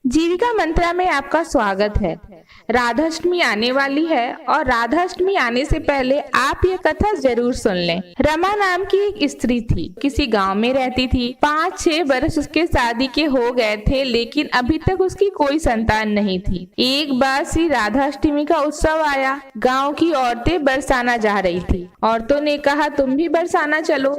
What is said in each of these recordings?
जीविका मंत्रा में आपका स्वागत है। राधाष्टमी आने वाली है और राधाष्टमी आने से पहले आप ये कथा जरूर सुन लें। रमा नाम की एक स्त्री थी, किसी गांव में रहती थी। 5-6 वर्ष उसके शादी के हो गए थे, लेकिन अभी तक उसकी कोई संतान नहीं थी। एक बार श्री राधाष्टमी का उत्सव आया। गांव की औरतें बरसाना जा रही थी। औरतों ने कहा, तुम भी बरसाना चलो।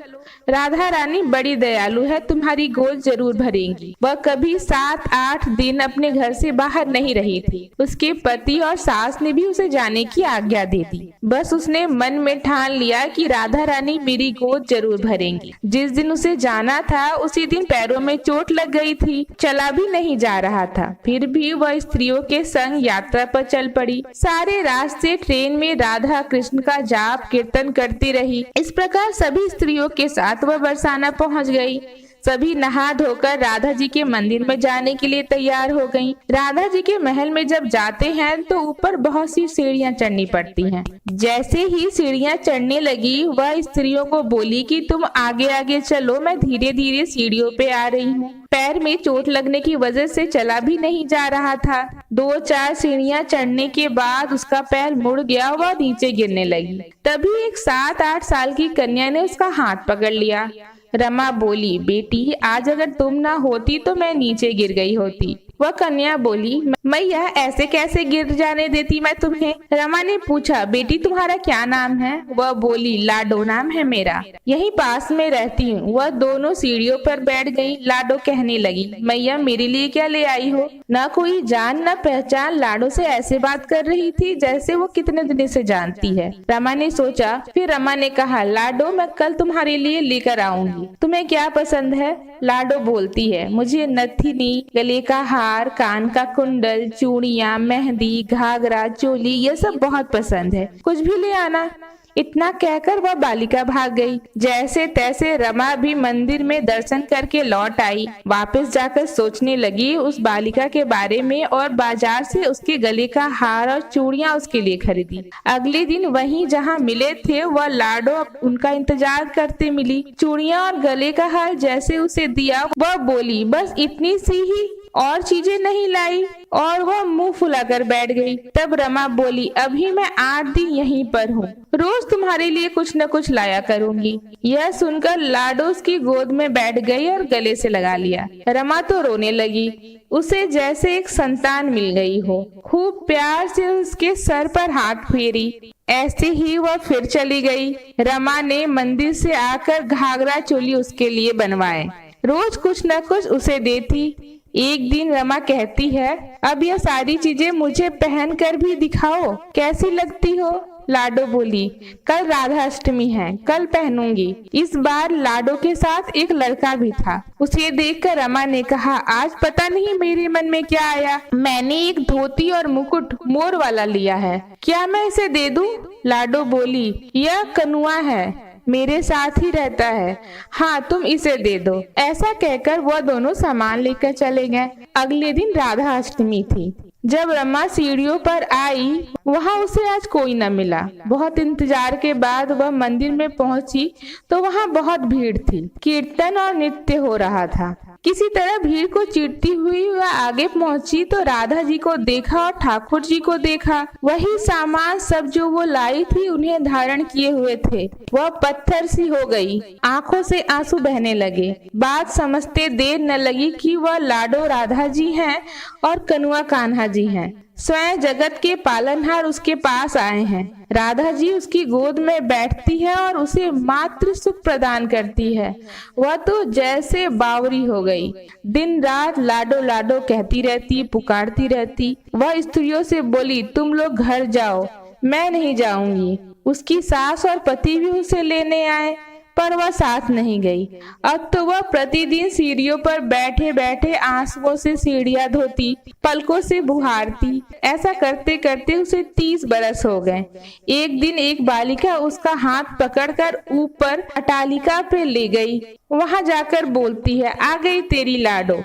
राधा रानी बड़ी दयालु है, तुम्हारी गोद जरूर भरेंगी। वह कभी 7-8 दिन अपने घर से बाहर नहीं रही थी। उसके पति और सास ने भी उसे जाने की आज्ञा दे दी। बस उसने मन में ठान लिया कि राधा रानी मेरी गोद जरूर भरेंगी। जिस दिन उसे जाना था उसी दिन पैरों में चोट लग गई थी, चला भी नहीं जा रहा था। फिर भी वह स्त्रियों के संग यात्रा पर चल पड़ी। सारे रास्ते ट्रेन में राधा कृष्ण का जाप कीर्तन करती रही। इस प्रकार सभी स्त्रियों के साथ वह बरसाना पहुंच गई। सभी नहा धोकर राधा जी के मंदिर में जाने के लिए तैयार हो गईं। राधा जी के महल में जब जाते हैं तो ऊपर बहुत सी सीढ़ियां चढ़नी पड़ती हैं। जैसे ही सीढ़ियां चढ़ने लगी, वह स्त्रियों को बोली कि तुम आगे आगे चलो, मैं धीरे धीरे सीढ़ियों पे आ रही हूँ। पैर में चोट लगने की वजह से चला भी नहीं जा रहा था। 2-4 सीढ़ियां चढ़ने के बाद उसका पैर मुड़ गया, वह नीचे गिरने लगी। तभी एक 7-8 साल की कन्या ने उसका हाथ पकड़ लिया। रमा बोली, बेटी आज अगर तुम ना होती तो मैं नीचे गिर गई होती। वह कन्या बोली, मैया ऐसे कैसे गिर जाने देती मैं तुम्हें। रमा ने पूछा, बेटी तुम्हारा क्या नाम है। वह बोली, लाडो नाम है मेरा, यहीं पास में रहती हूँ। वह दोनों सीढ़ियों पर बैठ गई। लाडो कहने लगी, मैया मेरे लिए क्या ले आई हो। न कोई जान न पहचान लाडो से ऐसे बात कर रही थी जैसे वो कितने दिन से जानती है। रमा ने सोचा। फिर रमा ने कहा, लाडो मैं कल तुम्हारे लिए लेकर आऊंगी, तुम्हें क्या पसंद है। लाडो बोलती है, मुझे नथनी, गले का हार, कान का कुंडल, चूड़ियां, मेहंदी, घाघरा, चोली ये सब बहुत पसंद है, कुछ भी ले आना। इतना कहकर वह बालिका भाग गई। जैसे तैसे रमा भी मंदिर में दर्शन करके लौट आई। वापस जाकर सोचने लगी उस बालिका के बारे में और बाजार से उसके गले का हार और चूड़ियां उसके लिए खरीदी। अगले दिन वहीं जहां मिले थे वह लाडो उनका इंतजार करते मिली। चूड़ियां और गले का हार जैसे उसे दिया, वह बोली, बस इतनी सी ही, और चीजें नहीं लाई, और वह मुंह फुलाकर बैठ गई। तब रमा बोली, अभी मैं 8 दिन यहीं पर हूँ, रोज तुम्हारे लिए कुछ न कुछ लाया करूंगी। यह सुनकर लाडो उसकी गोद में बैठ गई और गले से लगा लिया। रमा तो रोने लगी, उसे जैसे एक संतान मिल गई हो। खूब प्यार से उसके सर पर हाथ फेरी। ऐसे ही वह फिर चली गई। रमा ने मंदिर से आकर घाघरा चोली उसके लिए बनवाए, रोज कुछ न कुछ उसे देती। एक दिन रमा कहती है, अब यह सारी चीजें मुझे पहन कर भी दिखाओ, कैसी लगती हो। लाडो बोली, कल राधाष्टमी है, कल पहनूंगी। इस बार लाडो के साथ एक लड़का भी था। उसे देखकर रमा ने कहा, आज पता नहीं मेरे मन में क्या आया, मैंने एक धोती और मुकुट मोर वाला लिया है, क्या मैं इसे दे दूं। लाडो बोली, यह कनुआ है, मेरे साथ ही रहता है, हाँ तुम इसे दे दो। ऐसा कहकर वह दोनों सामान लेकर चले गए। अगले दिन राधा अष्टमी थी। जब रमा सीढ़ियों पर आई, वहाँ उसे आज कोई न मिला। बहुत इंतजार के बाद वह मंदिर में पहुंची तो वहाँ बहुत भीड़ थी। कीर्तन और नृत्य हो रहा था। किसी तरह भीड़ को चीरती हुई वह आगे पहुंची तो राधा जी को देखा और ठाकुर जी को देखा। वही सामान सब जो वो लाई थी उन्हें धारण किए हुए थे। वह पत्थर सी हो गई, आंखों से आंसू बहने लगे। बात समझते देर न लगी कि वह लाडो राधा जी हैं और कनुआ कान्हा जी हैं। स्वयं जगत के पालनहार उसके पास आए हैं। राधा जी उसकी गोद में बैठती है और उसे मात्र सुख प्रदान करती है। वह तो जैसे बावरी हो गई। दिन रात लाडो लाडो कहती रहती, पुकारती रहती। वह स्त्रियों से बोली, तुम लोग घर जाओ, मैं नहीं जाऊंगी। उसकी सास और पति भी उसे लेने आए, पर वह साथ नहीं गई। अब तो वह प्रतिदिन सीढ़ियों पर बैठे बैठे आंसुओं से सीढ़ियां धोती, पलकों से बुहारती। ऐसा करते करते उसे 30 बरस हो गए। एक दिन एक बालिका उसका हाथ पकड़कर ऊपर अटालिका पे ले गई। वहां जाकर बोलती है, आ गई तेरी लाडो।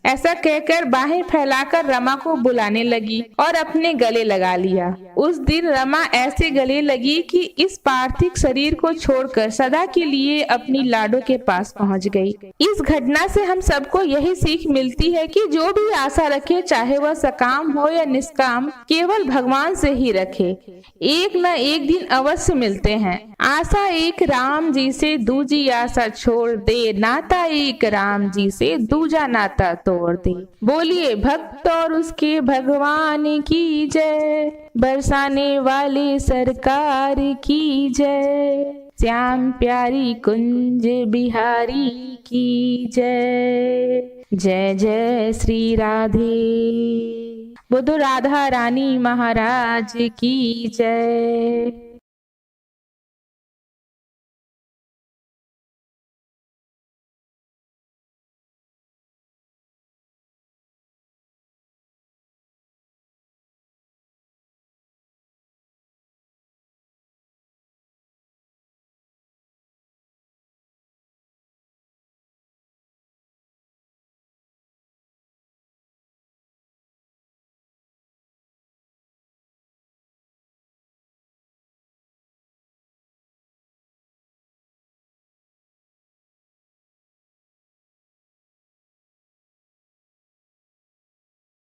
ऐसा कहकर बाहें फैलाकर रमा को बुलाने लगी और अपने गले लगा लिया। उस दिन रमा ऐसे गले लगी कि इस पार्थिव शरीर को छोड़कर सदा के लिए लिए अपनी लाडो के पास पहुंच गई। इस घटना से हम सबको यही सीख मिलती है कि जो भी आशा रखे, चाहे वह सकाम हो या निष्काम, केवल भगवान से ही रखे। एक न एक दिन अवश्य मिलते हैं। आशा एक राम जी से, दूजी आशा छोड़ दे, नाता एक राम जी से, दूजा नाता तोड़ दे। बोलिए भक्त और उसके भगवान की जय, बरसाने वाले सरकार की जय, श्याम प्यारी कुंज बिहारी की जय। जय जय श्री राधे। बोलो राधा रानी महाराज की जय।